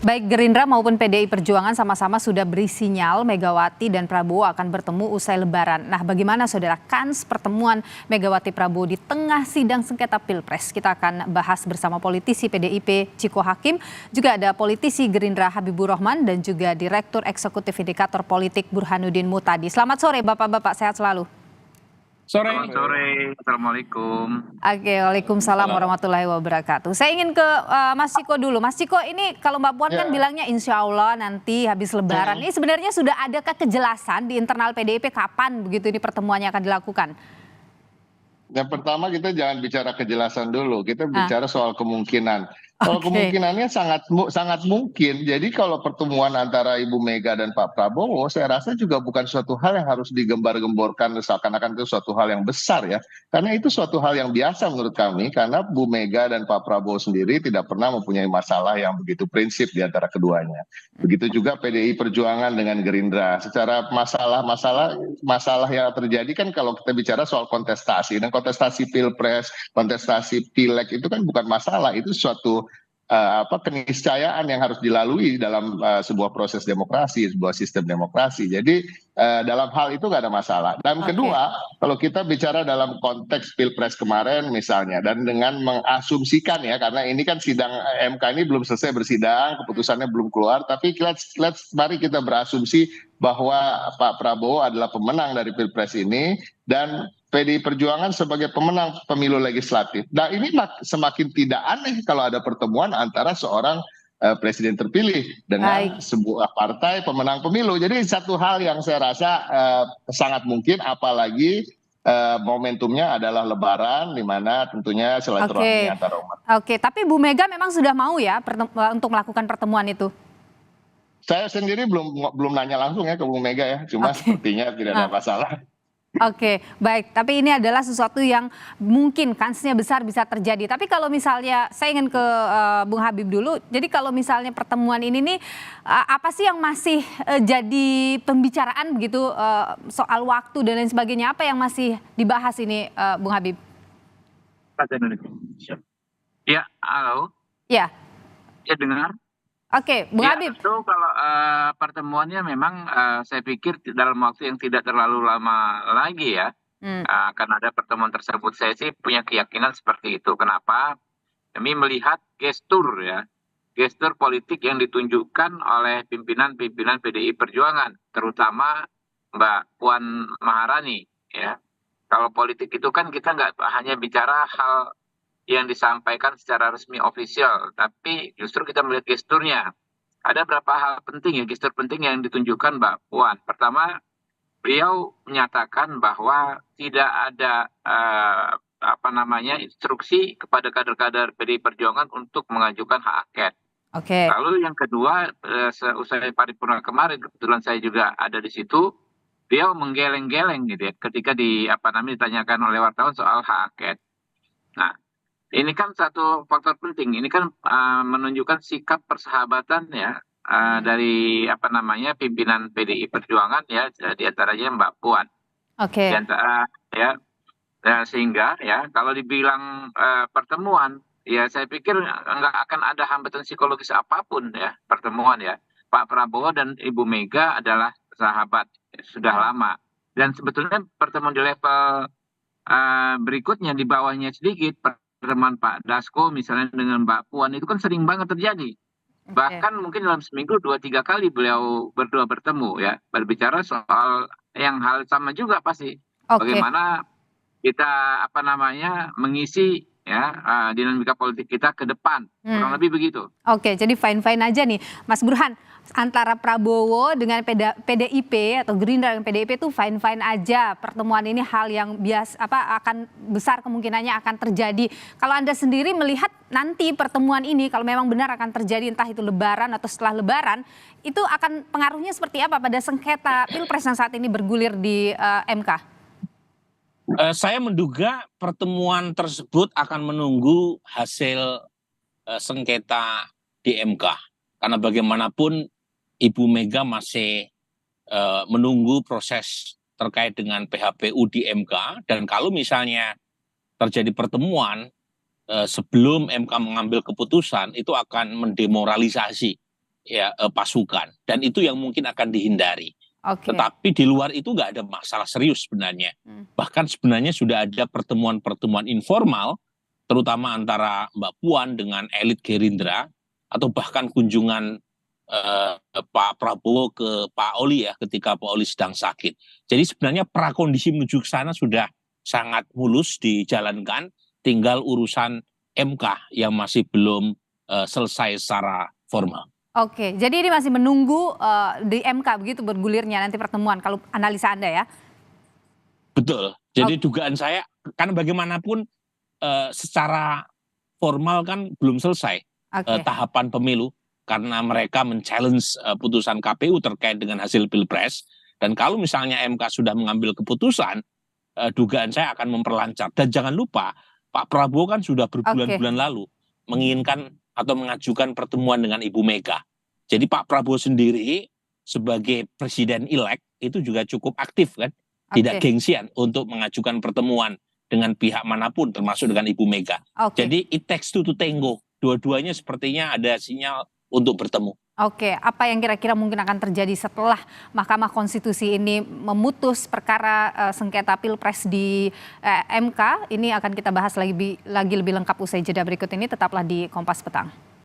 Baik Gerindra maupun PDI Perjuangan sama-sama sudah beri sinyal Megawati dan Prabowo akan bertemu usai Lebaran. Nah, bagaimana saudara kans pertemuan Megawati Prabowo di tengah sidang sengketa Pilpres? Kita akan bahas bersama politisi PDIP Ciko Hakim, juga ada politisi Gerindra Habibur Rahman dan juga Direktur Eksekutif Indikator Politik Burhanuddin Mutadi. Selamat sore Bapak-bapak, sehat selalu. Selamat sore, Assalamualaikum. Oke, waalaikumsalam warahmatullahi wabarakatuh. Saya ingin ke Mas Ciko dulu. Mas Ciko, ini kalau Mbak Puan kan bilangnya insya Allah nanti habis Lebaran. Ini sebenarnya sudah adakah kejelasan di internal PDIP kapan begitu ini pertemuannya akan dilakukan? Yang pertama kita jangan bicara kejelasan dulu, kita bicara soal kemungkinan. Kalau kemungkinannya sangat mungkin. Jadi kalau pertemuan antara Ibu Mega dan Pak Prabowo, saya rasa juga bukan suatu hal yang harus digembar-gemborkan seakan-akan itu suatu hal yang besar ya. Karena itu suatu hal yang biasa menurut kami, karena Bu Mega dan Pak Prabowo sendiri tidak pernah mempunyai masalah yang begitu prinsip di antara keduanya. Begitu juga PDI Perjuangan dengan Gerindra. Secara masalah yang terjadi kan kalau kita bicara soal kontestasi, dan kontestasi Pilpres, kontestasi Pileg itu kan bukan masalah, itu suatu keniscayaan yang harus dilalui dalam sebuah proses demokrasi, sebuah sistem demokrasi. Jadi dalam hal itu nggak ada masalah. Dan kedua, kalau kita bicara dalam konteks Pilpres kemarin misalnya, dan dengan mengasumsikan ya, karena ini kan sidang MK ini belum selesai bersidang, keputusannya belum keluar, tapi mari kita berasumsi bahwa Pak Prabowo adalah pemenang dari Pilpres ini dan PDI Perjuangan sebagai pemenang pemilu legislatif. Nah ini semakin tidak aneh kalau ada pertemuan antara seorang presiden terpilih dengan sebuah partai pemenang pemilu. Jadi satu hal yang saya rasa sangat mungkin, apalagi momentumnya adalah Lebaran, di mana tentunya silaturahmi antara umat. Oke, tapi Bu Mega memang sudah mau ya untuk melakukan pertemuan itu? Saya sendiri belum nanya langsung ya ke Bu Mega ya, cuma sepertinya tidak ada masalah. Oke, baik. Tapi ini adalah sesuatu yang mungkin kansnya besar bisa terjadi. Tapi kalau misalnya, saya ingin ke Bung Habib dulu. Jadi kalau misalnya pertemuan ini nih, apa sih yang masih jadi pembicaraan begitu soal waktu dan lain sebagainya? Apa yang masih dibahas ini, Bung Habib? Ya, halo. Ya. Ya, dengar. Oke, Bung Habib. Itu kalau pertemuannya memang saya pikir dalam waktu yang tidak terlalu lama lagi ya akan ada pertemuan tersebut. Saya sih punya keyakinan seperti itu. Kenapa? Kami melihat gestur ya, gestur politik yang ditunjukkan oleh pimpinan-pimpinan PDI Perjuangan, terutama Mbak Puan Maharani ya. Kalau politik itu kan kita nggak hanya bicara hal yang disampaikan secara resmi ofisial, tapi justru kita melihat gesturnya. Ada beberapa hal penting ya, gestur penting yang ditunjukkan Mbak Puan. Pertama, beliau menyatakan bahwa tidak ada instruksi kepada kader-kader PDI Perjuangan untuk mengajukan hak angket. Lalu yang kedua, seusai paripurna kemarin, kebetulan saya juga ada di situ, beliau menggeleng-geleng gitu ya, ketika ditanyakan oleh wartawan soal hak angket. Nah, ini kan satu faktor penting. Ini kan menunjukkan sikap persahabatan ya dari pimpinan PDI Perjuangan ya, di antaranya Mbak Puan. Di antara ya, sehingga ya kalau dibilang pertemuan ya saya pikir nggak akan ada hambatan psikologis apapun ya pertemuan ya. Pak Prabowo dan Ibu Mega adalah sahabat sudah lama, dan sebetulnya pertemuan di level berikutnya di bawahnya sedikit, pertemuan Pak Dasko misalnya dengan Mbak Puan itu kan sering banget terjadi. Bahkan mungkin dalam seminggu 2-3 kali beliau berdua bertemu ya, berbicara soal yang hal sama juga pasti. Bagaimana kita mengisi ya dinamika politik kita ke depan, kurang lebih begitu. Oke, jadi fine-fine aja nih Mas Burhan, antara Prabowo dengan PDIP atau Gerindra dengan PDIP itu fine-fine aja, pertemuan ini hal yang biasa akan besar kemungkinannya akan terjadi. Kalau Anda sendiri melihat nanti pertemuan ini kalau memang benar akan terjadi, entah itu Lebaran atau setelah Lebaran, itu akan pengaruhnya seperti apa pada sengketa Pilpres yang saat ini bergulir di MK? Saya menduga pertemuan tersebut akan menunggu hasil sengketa di MK. Karena bagaimanapun Ibu Mega masih menunggu proses terkait dengan PHPU di MK. Dan kalau misalnya terjadi pertemuan sebelum MK mengambil keputusan, itu akan mendemoralisasi pasukan, dan itu yang mungkin akan dihindari. Tetapi di luar itu nggak ada masalah serius sebenarnya. Bahkan sebenarnya sudah ada pertemuan-pertemuan informal, terutama antara Mbak Puan dengan elit Gerindra, atau bahkan kunjungan Pak Prabowo ke Pak Oli ya ketika Pak Oli sedang sakit. Jadi sebenarnya prakondisi menuju ke sana sudah sangat mulus dijalankan, tinggal urusan MK yang masih belum selesai secara formal. Oke, jadi ini masih menunggu di MK begitu bergulirnya nanti pertemuan kalau analisa Anda ya? Betul. Jadi dugaan saya, karena bagaimanapun secara formal kan belum selesai tahapan pemilu, karena mereka men-challenge putusan KPU terkait dengan hasil Pilpres. Dan kalau misalnya MK sudah mengambil keputusan, dugaan saya akan memperlancar. Dan jangan lupa, Pak Prabowo kan sudah berbulan-bulan lalu menginginkan atau mengajukan pertemuan dengan Ibu Mega. Jadi Pak Prabowo sendiri sebagai presiden elek itu juga cukup aktif kan, tidak gengsian untuk mengajukan pertemuan dengan pihak manapun termasuk dengan Ibu Mega. Jadi it takes two to tango. Dua-duanya sepertinya ada sinyal untuk bertemu. Oke, apa yang kira-kira mungkin akan terjadi setelah Mahkamah Konstitusi ini memutus perkara sengketa Pilpres di MK? Ini akan kita bahas lagi lebih lengkap usai jeda berikut ini. Tetaplah di Kompas Petang.